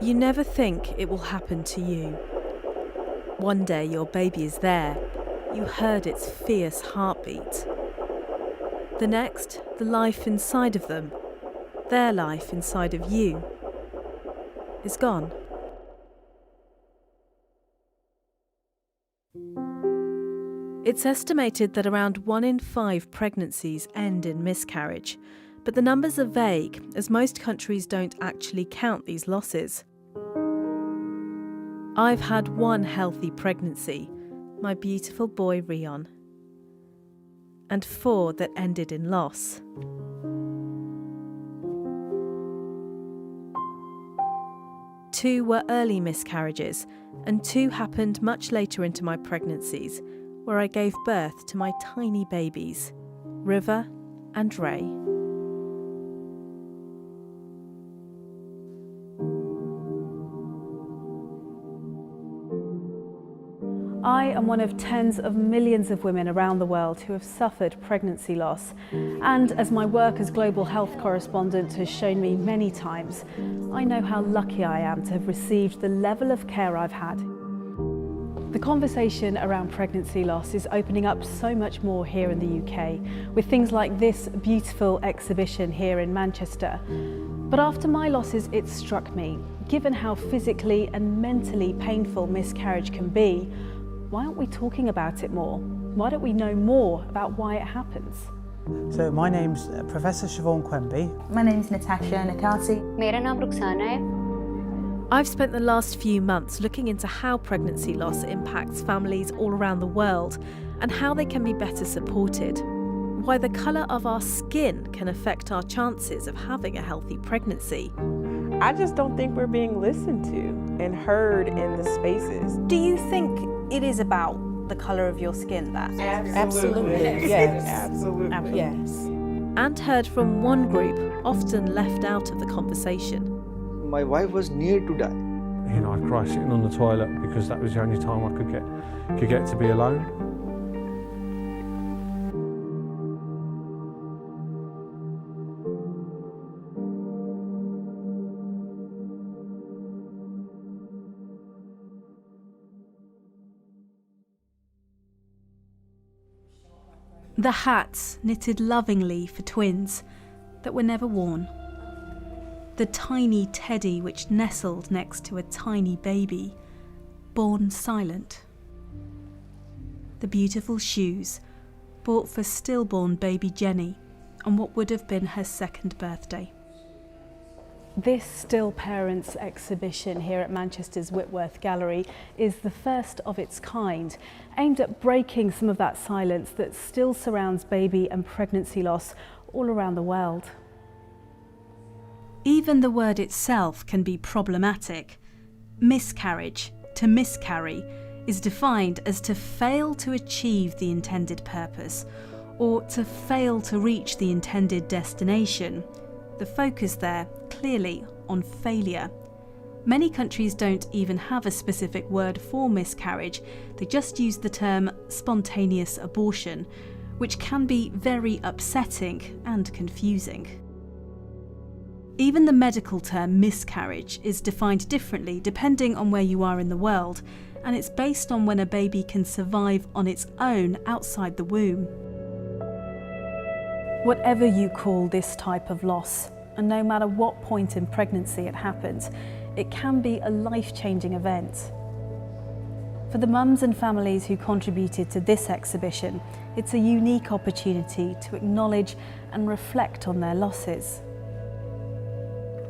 You never think it will happen to you. One day your baby is there. You heard its fierce heartbeat. The next, the life inside of them, their life inside of you, is gone. It's estimated that around 1 in 5 pregnancies end in miscarriage, but the numbers are vague as most countries don't actually count these losses. I've had one healthy pregnancy, my beautiful boy Rion, and 4 that ended in loss. Two were early miscarriages, and 2 happened much later into my pregnancies, where I gave birth to my tiny babies, River and Ray. I am one of tens of millions of women around the world who have suffered pregnancy loss. And as my work as global health correspondent has shown me many times, I know how lucky I am to have received the level of care I've had. The conversation around pregnancy loss is opening up so much more here in the UK, with things like this beautiful exhibition here in Manchester. But after my losses, it struck me, given how physically and mentally painful miscarriage can be, why aren't we talking about it more? Why don't we know more about why it happens? So my name's Professor Siobhan Quemby. My name's Natasha Nakati. मेरा नाम रुखसाना है. I've spent the last few months looking into how pregnancy loss impacts families all around the world and how they can be better supported. Why the colour of our skin can affect our chances of having a healthy pregnancy. I just don't think we're being listened to and heard in the spaces. Do you think it is about the colour of your skin that? Absolutely. Yes. Absolutely. Yes. And heard from one group often left out of the conversation. My wife was near to die. You know, I'd cry sitting on the toilet because that was the only time I could get to be alone. The hats knitted lovingly for twins that were never worn. The tiny teddy which nestled next to a tiny baby, born silent. The beautiful shoes bought for stillborn baby Jenny on what would have been her 2nd birthday. This Still Parents exhibition here at Manchester's Whitworth Gallery is the first of its kind, aimed at breaking some of that silence that still surrounds baby and pregnancy loss all around the world. Even the word itself can be problematic. Miscarriage, to miscarry, is defined as to fail to achieve the intended purpose or to fail to reach the intended destination. The focus there clearly on failure. Many countries don't even have a specific word for miscarriage, they just use the term spontaneous abortion, which can be very upsetting and confusing. Even the medical term miscarriage is defined differently depending on where you are in the world, and it's based on when a baby can survive on its own outside the womb. Whatever you call this type of loss, and no matter what point in pregnancy it happens, it can be a life-changing event. For the mums and families who contributed to this exhibition, it's a unique opportunity to acknowledge and reflect on their losses.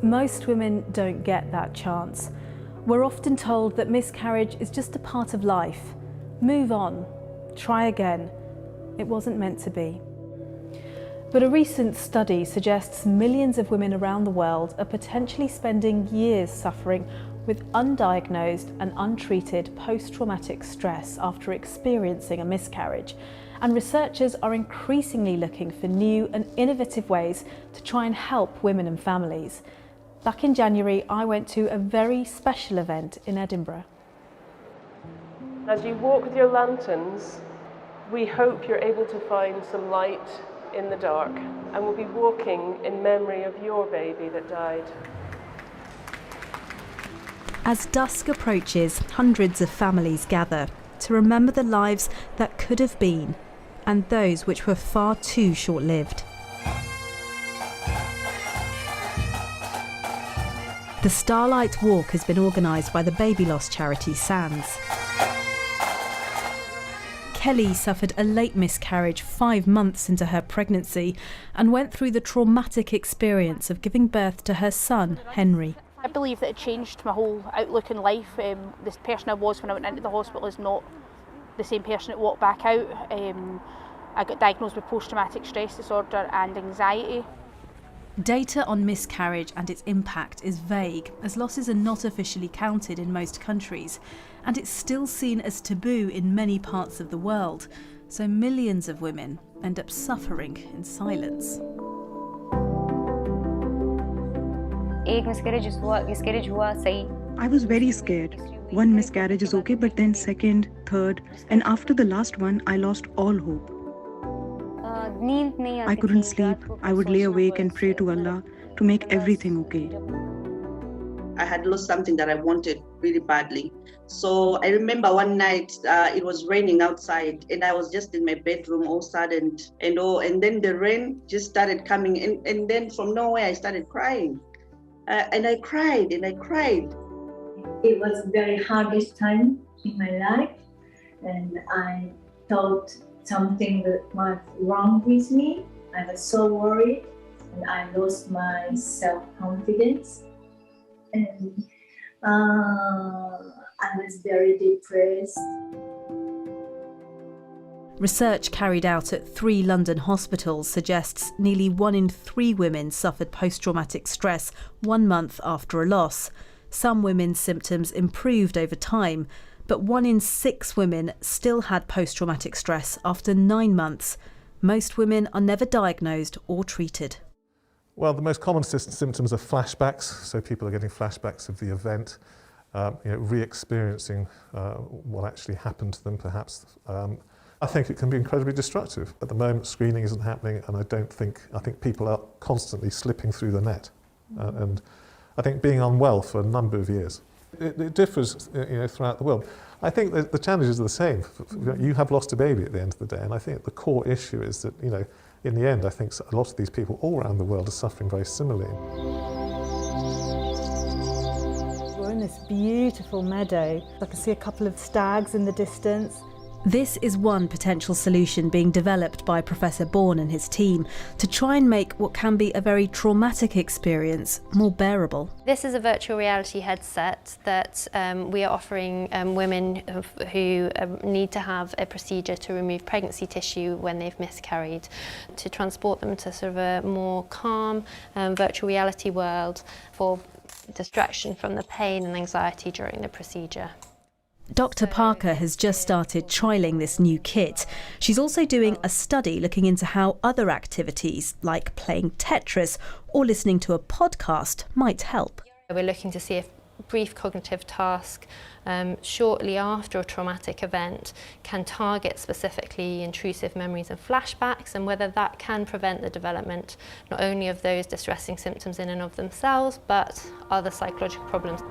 Most women don't get that chance. We're often told that miscarriage is just a part of life. Move on, try again. It wasn't meant to be. But a recent study suggests millions of women around the world are potentially spending years suffering with undiagnosed and untreated post-traumatic stress after experiencing a miscarriage. And researchers are increasingly looking for new and innovative ways to try and help women and families. Back in January, I went to a very special event in Edinburgh. As you walk with your lanterns, we hope you're able to find some light in the dark, and we'll be walking in memory of your baby that died. As dusk approaches, hundreds of families gather to remember the lives that could have been and those which were far too short-lived. The Starlight Walk has been organised by the baby loss charity SANS. Kelly suffered a late miscarriage 5 months into her pregnancy and went through the traumatic experience of giving birth to her son, Henry. I believe that it changed my whole outlook in life. This person I was when I went into the hospital is not the same person that walked back out. I got diagnosed with post-traumatic stress disorder and anxiety. Data on miscarriage and its impact is vague, as losses are not officially counted in most countries, and it's still seen as taboo in many parts of the world, so millions of women end up suffering in silence. I was very scared. One miscarriage is okay, but then second, third, and after the last one, I lost all hope. I couldn't sleep. I would lay awake and pray to Allah to make everything okay. I had lost something that I wanted really badly. So I remember one night it was raining outside and I was just in my bedroom all saddened and then the rain just started coming in, and then from nowhere I started crying. And I cried. It was the very hardest time in my life, and I thought something was wrong with me. I was so worried, and I lost my self-confidence, and I was very depressed. Research carried out at 3 London hospitals suggests nearly 1 in 3 women suffered post-traumatic stress 1 month after a loss. Some women's symptoms improved over time, but 1 in 6 women still had post-traumatic stress after 9 months. Most women are never diagnosed or treated. Well, the most common symptoms are flashbacks, so people are getting flashbacks of the event, re-experiencing what actually happened to them perhaps. I think it can be incredibly destructive. At the moment, screening isn't happening, and I think people are constantly slipping through the net. And I think being unwell for a number of years. It differs throughout the world. I think that the challenges are the same. You have lost a baby at the end of the day, and I think the core issue is that, in the end, I think a lot of these people all around the world are suffering very similarly. We're in this beautiful meadow. I can see a couple of stags in the distance. This is one potential solution being developed by Professor Bourne and his team to try and make what can be a very traumatic experience more bearable. This is a virtual reality headset that we are offering women who need to have a procedure to remove pregnancy tissue when they've miscarried, to transport them to sort of a more calm virtual reality world for distraction from the pain and anxiety during the procedure. Dr. Parker has just started trialling this new kit. She's also doing a study looking into how other activities, like playing Tetris or listening to a podcast, might help. We're looking to see if brief cognitive task shortly after a traumatic event can target specifically intrusive memories and flashbacks, and whether that can prevent the development not only of those distressing symptoms in and of themselves, but other psychological problems.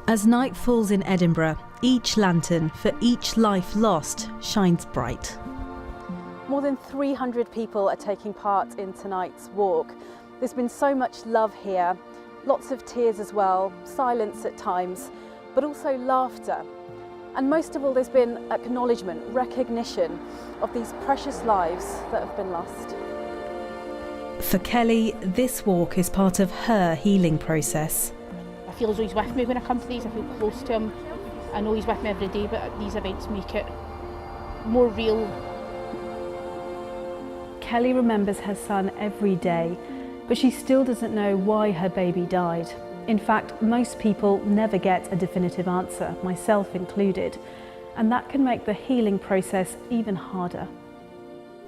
As night falls in Edinburgh, each lantern for each life lost shines bright. More than 300 people are taking part in tonight's walk. There's been so much love here, lots of tears as well, silence at times, but also laughter. And most of all, there's been acknowledgement, recognition of these precious lives that have been lost. For Kelly, this walk is part of her healing process. I feel as though he's with me when I come to these. I feel close to him. I know he's with me every day, but these events make it more real. Kelly remembers her son every day, but she still doesn't know why her baby died. In fact, most people never get a definitive answer, myself included, and that can make the healing process even harder.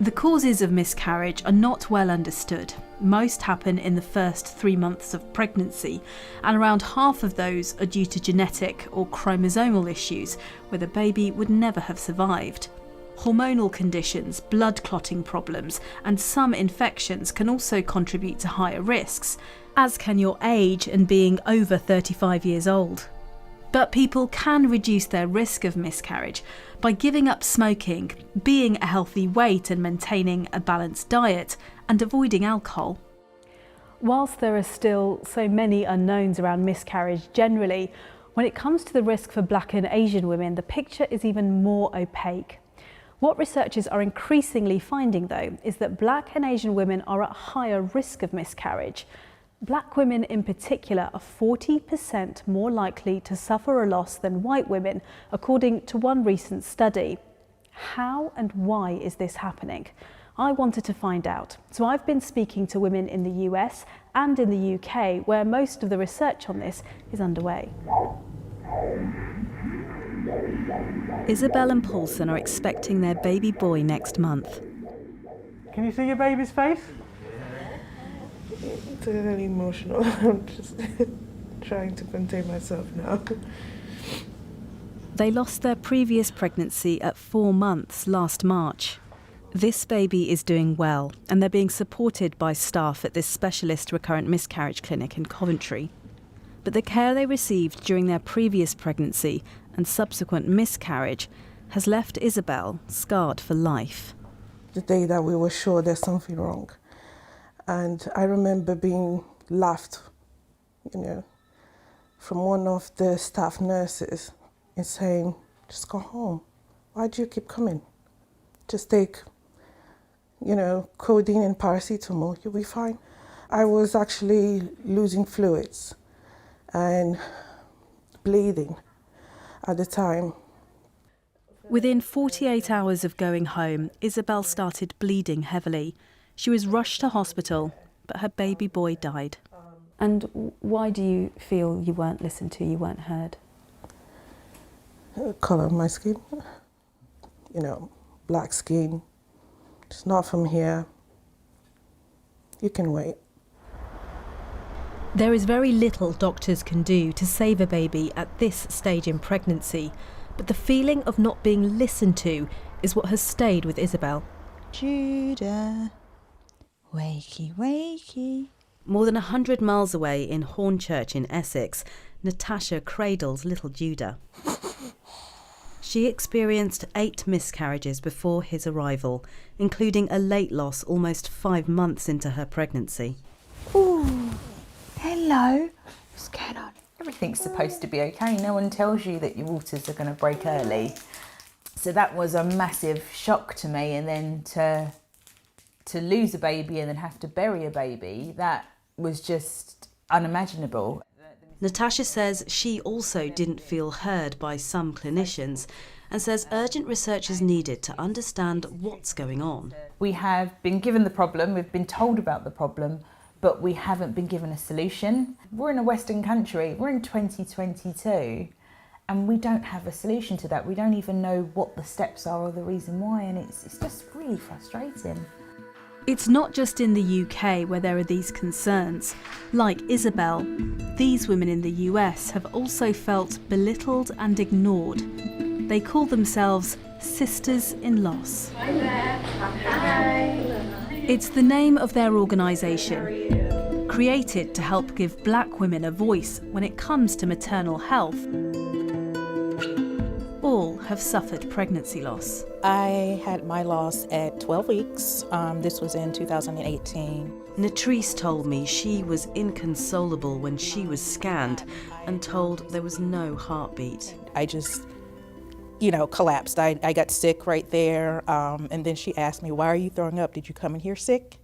The causes of miscarriage are not well understood. Most happen in the first 3 months of pregnancy, and around half of those are due to genetic or chromosomal issues where the baby would never have survived. Hormonal conditions, blood clotting problems, and some infections can also contribute to higher risks, as can your age and being over 35 years old. But people can reduce their risk of miscarriage by giving up smoking, being a healthy weight and maintaining a balanced diet, and avoiding alcohol. Whilst there are still so many unknowns around miscarriage generally, when it comes to the risk for Black and Asian women, the picture is even more opaque. What researchers are increasingly finding, though, is that Black and Asian women are at higher risk of miscarriage. Black women in particular are 40% more likely to suffer a loss than white women, according to one recent study. How and why is this happening? I wanted to find out, so I've been speaking to women in the US and in the UK, where most of the research on this is underway. Isabel and Paulson are expecting their baby boy next month. Can you see your baby's face? It's really emotional. I'm just trying to contain myself now. They lost their previous pregnancy at 4 months last March. This baby is doing well, and they're being supported by staff at this specialist recurrent miscarriage clinic in Coventry. But the care they received during their previous pregnancy and subsequent miscarriage has left Isabel scarred for life. The day that we were sure there's something wrong. And I remember being laughed, from one of the staff nurses and saying, just go home. Why do you keep coming? Just take, codeine and paracetamol, you'll be fine. I was actually losing fluids and bleeding at the time. Within 48 hours of going home, Isabel started bleeding heavily. She was rushed to hospital, but her baby boy died. And why do you feel you weren't listened to, you weren't heard? The colour of my skin, black skin. It's not from here. You can wait. There is very little doctors can do to save a baby at this stage in pregnancy, but the feeling of not being listened to is what has stayed with Isabel. Judah, wakey, wakey. More than 100 miles away in Hornchurch in Essex, Natasha cradles little Judah. She experienced 8 miscarriages before his arrival, including a late loss almost 5 months into her pregnancy. Ooh, hello. What's going on? Everything's supposed to be okay. No one tells you that your waters are going to break early. So that was a massive shock to me, and then to lose a baby and then have to bury a baby, that was just unimaginable. Natasha says she also didn't feel heard by some clinicians and says urgent research is needed to understand what's going on. We have been given the problem, we've been told about the problem, but we haven't been given a solution. We're in a Western country, we're in 2022, and we don't have a solution to that. We don't even know what the steps are or the reason why, and it's just really frustrating. It's not just in the UK where there are these concerns. Like Isabel, these women in the US have also felt belittled and ignored. They call themselves Sisters in Loss. Hi there. Hi. It's the name of their organisation, created to help give Black women a voice when it comes to maternal health. All have suffered pregnancy loss. I had my loss at 12 weeks. This was in 2018. Natrice told me she was inconsolable when she was scanned and told there was no heartbeat. I just, collapsed. I got sick right there. And then she asked me, why are you throwing up? Did you come in here sick?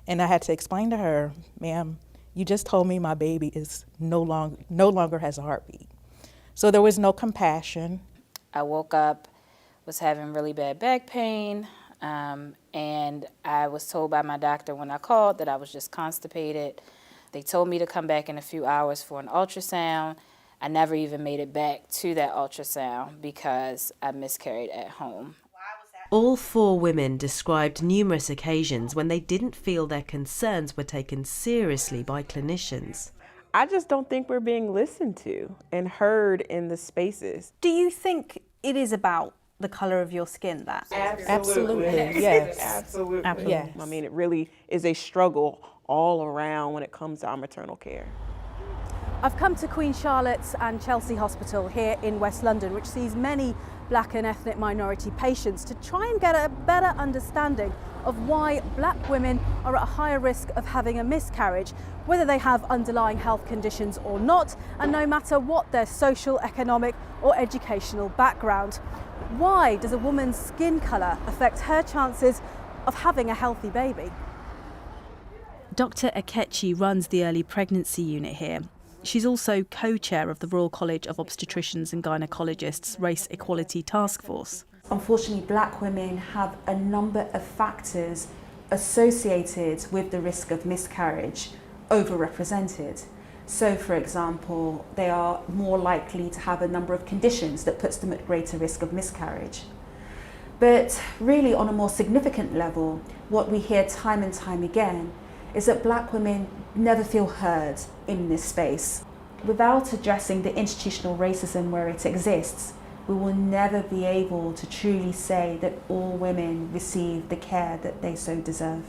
And I had to explain to her, ma'am, you just told me my baby is no longer has a heartbeat. So there was no compassion. I woke up, was having really bad back pain, and I was told by my doctor when I called that I was just constipated. They told me to come back in a few hours for an ultrasound. I never even made it back to that ultrasound because I miscarried at home. All 4 women described numerous occasions when they didn't feel their concerns were taken seriously by clinicians. I just don't think we're being listened to and heard in the spaces. Do you think it is about the colour of your skin that? Absolutely. Yes. Absolutely. Yes. I mean, it really is a struggle all around when it comes to our maternal care. I've come to Queen Charlotte's and Chelsea Hospital here in West London, which sees many black and ethnic minority patients, to try and get a better understanding of why black women are at a higher risk of having a miscarriage, whether they have underlying health conditions or not, and no matter what their social, economic or educational background. Why does a woman's skin colour affect her chances of having a healthy baby? Dr. Akechi runs the early pregnancy unit here. She's also co-chair of the Royal College of Obstetricians and Gynecologists Race Equality Task Force. Unfortunately, black women have a number of factors associated with the risk of miscarriage overrepresented. So, for example, they are more likely to have a number of conditions that puts them at greater risk of miscarriage. But really, on a more significant level, what we hear time and time again is that black women never feel heard in this space. Without addressing the institutional racism where it exists, we will never be able to truly say that all women receive the care that they so deserve.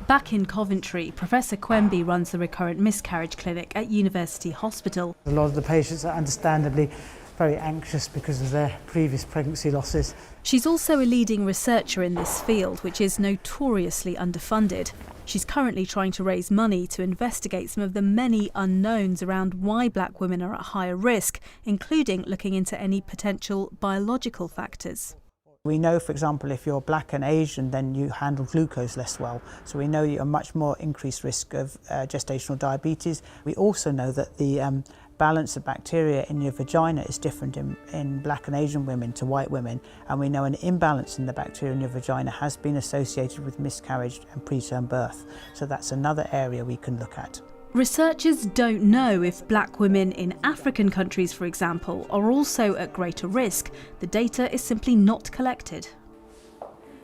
Back in Coventry, Professor Quemby runs the recurrent miscarriage clinic at University Hospital. A lot of the patients are understandably very anxious because of their previous pregnancy losses. She's also a leading researcher in this field, which is notoriously underfunded. She's currently trying to raise money to investigate some of the many unknowns around why black women are at higher risk, including looking into any potential biological factors. We know, for example, if you're black and Asian, then you handle glucose less well. So we know you're much more increased risk of gestational diabetes. We also know that the balance of bacteria in your vagina is different in black and Asian women to white women. And we know an imbalance in the bacteria in your vagina has been associated with miscarriage and preterm birth. So that's another area we can look at. Researchers don't know if black women in African countries, for example, are also at greater risk. The data is simply not collected.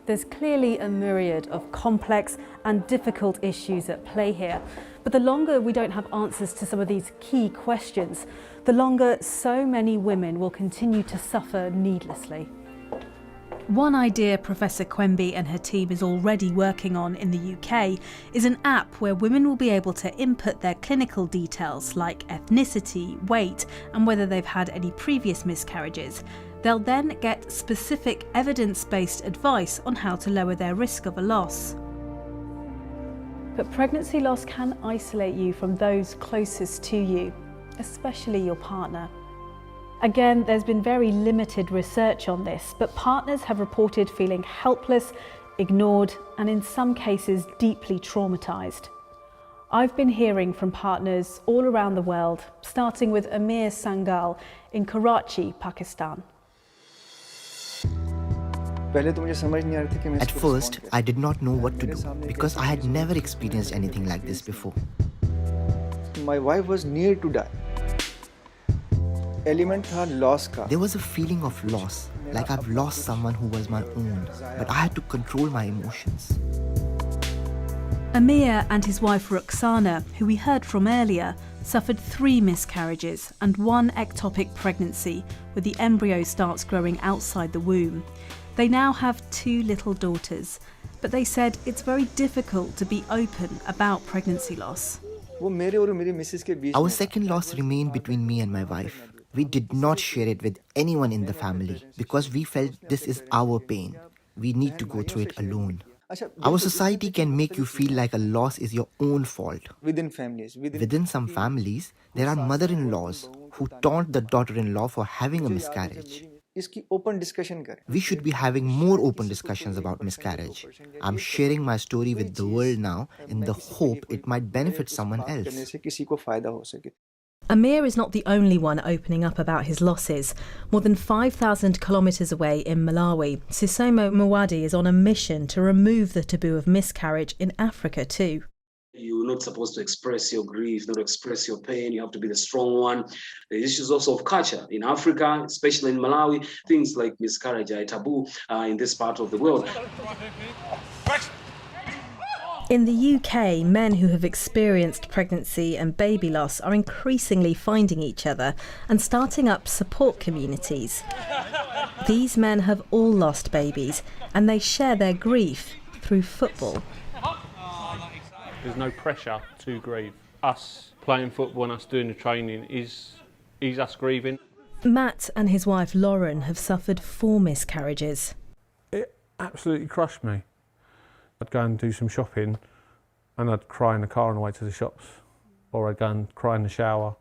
There's clearly a myriad of complex and difficult issues at play here. But the longer we don't have answers to some of these key questions, the longer so many women will continue to suffer needlessly. One idea Professor Quemby and her team is already working on in the UK is an app where women will be able to input their clinical details like ethnicity, weight, and whether they've had any previous miscarriages. They'll then get specific evidence-based advice on how to lower their risk of a loss. But pregnancy loss can isolate you from those closest to you, especially your partner. Again, there's been very limited research on this, but partners have reported feeling helpless, ignored, and in some cases deeply traumatised. I've been hearing from partners all around the world, starting with Amir Sangal in Karachi, Pakistan. At first, I did not know what to do because I had never experienced anything like this before. My wife was near to die. There was a feeling of loss, like I've lost someone who was my own, but I had to control my emotions. Amir and his wife Ruxana, who we heard from earlier, suffered 3 miscarriages and 1 ectopic pregnancy, where the embryo starts growing outside the womb. They now have 2 little daughters, but they said it's very difficult to be open about pregnancy loss. Our second loss remained between me and my wife. We did not share it with anyone in the family because we felt this is our pain. We need to go through it alone. Our society can make you feel like a loss is your own fault. Within some families, there are mother-in-laws who taunt the daughter-in-law for having a miscarriage. We should be having more open discussions about miscarriage. I'm sharing my story with the world now in the hope it might benefit someone else. Amir is not the only one opening up about his losses. More than 5,000 kilometres away in Malawi, Sisomo Mwadi is on a mission to remove the taboo of miscarriage in Africa too. You're not supposed to express your grief, not express your pain. You have to be the strong one. The issues also of culture. In Africa, especially in Malawi, things like miscarriage are taboo in this part of the world. In the UK, men who have experienced pregnancy and baby loss are increasingly finding each other and starting up support communities. These men have all lost babies and they share their grief through football. There's no pressure to grieve. us playing football and us doing the training is us grieving. Matt and his wife Lauren have suffered 4 miscarriages. It absolutely crushed me. I'd go and do some shopping and I'd cry in the car on the way to the shops, or I'd go and cry in the shower,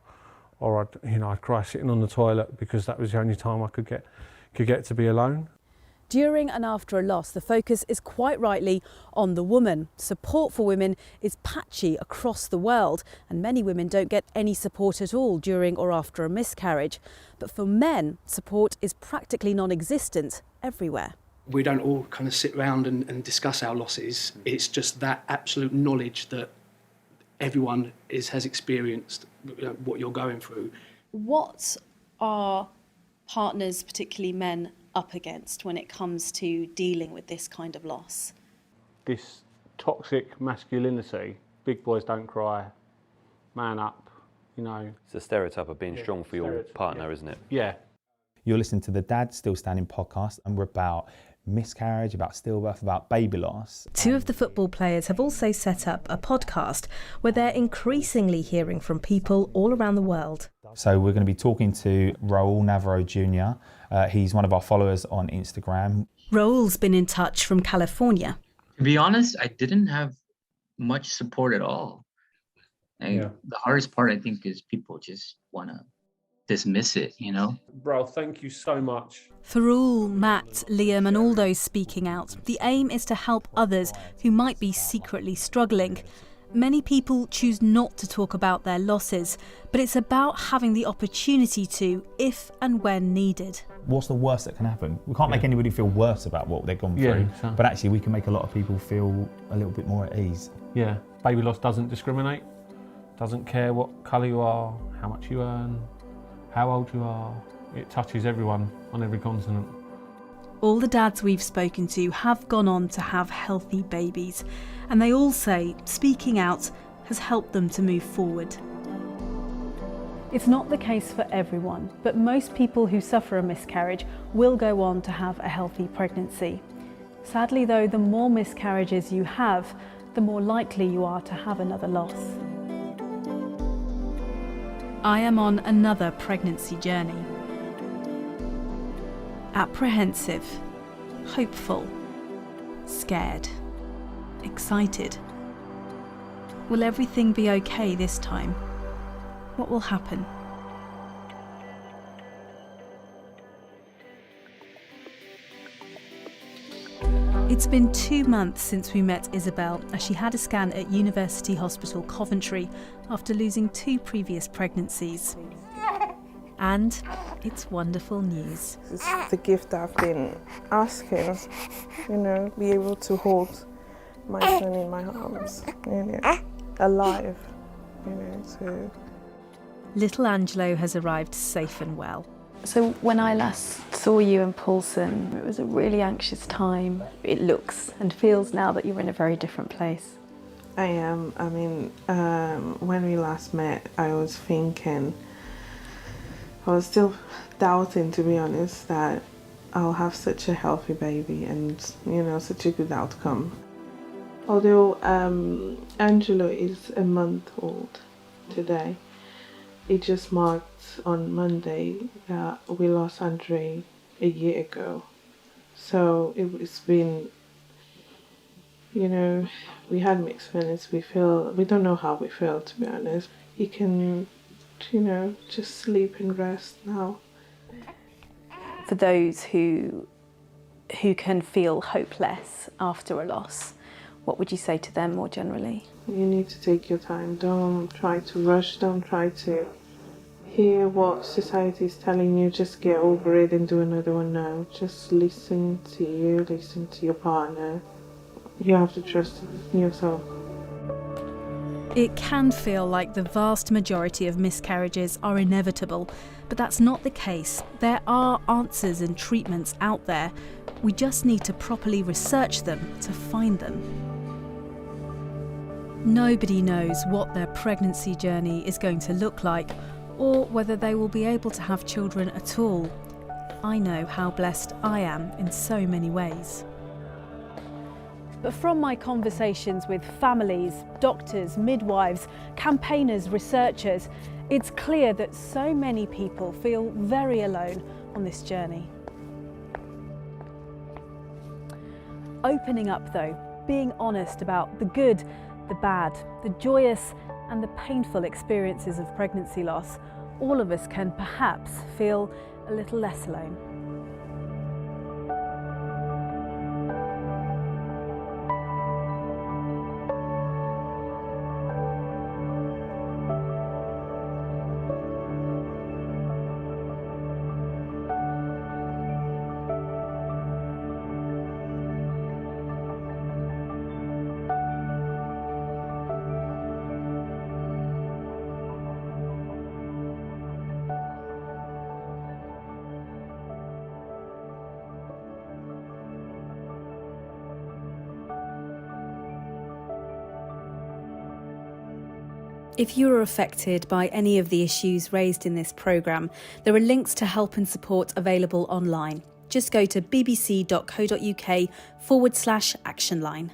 or I'd cry sitting on the toilet because that was the only time I could get to be alone. During and after a loss, the focus is quite rightly on the woman. Support for women is patchy across the world, and many women don't get any support at all during or after a miscarriage. But for men, support is practically non-existent everywhere. We don't all kind of sit around and discuss our losses. It's just that absolute knowledge that everyone has experienced what you're going through. What are partners, particularly men, up against when it comes to dealing with this kind of loss? This toxic masculinity, big boys don't cry, man up, It's a stereotype of being strong for your partner, isn't it? Yeah. You're listening to the Dad Still Standing podcast, and we're about miscarriage, about stillbirth, about baby loss. 2 of the football players have also set up a podcast where they're increasingly hearing from people all around the world. So we're going to be talking to Raul Navarro Jr. He's one of our followers on Instagram. Raul's been in touch from California. To be honest, I didn't have much support at all. The hardest part, I think, is people just want to dismiss it, Bro, thank you so much. For Raul, Matt, Liam and all those speaking out, the aim is to help others who might be secretly struggling. Many people choose not to talk about their losses, but it's about having the opportunity to, if and when needed. What's the worst that can happen? We can't make anybody feel worse about what they've gone through, but actually we can make a lot of people feel a little bit more at ease. Yeah, baby loss doesn't discriminate, doesn't care what colour you are, how much you earn, how old you are. It touches everyone on every continent. All the dads we've spoken to have gone on to have healthy babies, and they all say speaking out has helped them to move forward. It's not the case for everyone, but most people who suffer a miscarriage will go on to have a healthy pregnancy. Sadly though, the more miscarriages you have, the more likely you are to have another loss. I am on another pregnancy journey. Apprehensive, hopeful, scared, excited. Will everything be okay this time? What will happen? It's been 2 months since we met Isabel as she had a scan at University Hospital Coventry after losing 2 previous pregnancies. And it's wonderful news. It's the gift I've been asking, be able to hold my son in my arms, alive, so. Little Angelo has arrived safe and well. So when I last saw you in Paulson, it was a really anxious time. It looks and feels now that you're in a very different place. I am. When we last met, I was thinking, I was still doubting, to be honest, that I'll have such a healthy baby and, such a good outcome. Although Angelo is a month old today, it just marked on Monday that we lost Andre a year ago. So it's been, we had mixed feelings. We don't know how we feel, to be honest. He can, just sleep and rest now. For those who can feel hopeless after a loss, what would you say to them more generally? You need to take your time. Don't try to rush. Don't try to hear what society is telling you. Just get over it and do another one now. Just listen to you, listen to your partner. You have to trust in yourself. It can feel like the vast majority of miscarriages are inevitable, but that's not the case. There are answers and treatments out there. We just need to properly research them to find them. Nobody knows what their pregnancy journey is going to look like, or whether they will be able to have children at all. I know how blessed I am in so many ways. But from my conversations with families, doctors, midwives, campaigners, researchers, it's clear that so many people feel very alone on this journey. Opening up though, being honest about the good, the bad, the joyous and the painful experiences of pregnancy loss, all of us can perhaps feel a little less alone. If you are affected by any of the issues raised in this programme, there are links to help and support available online. Just go to bbc.co.uk/actionline.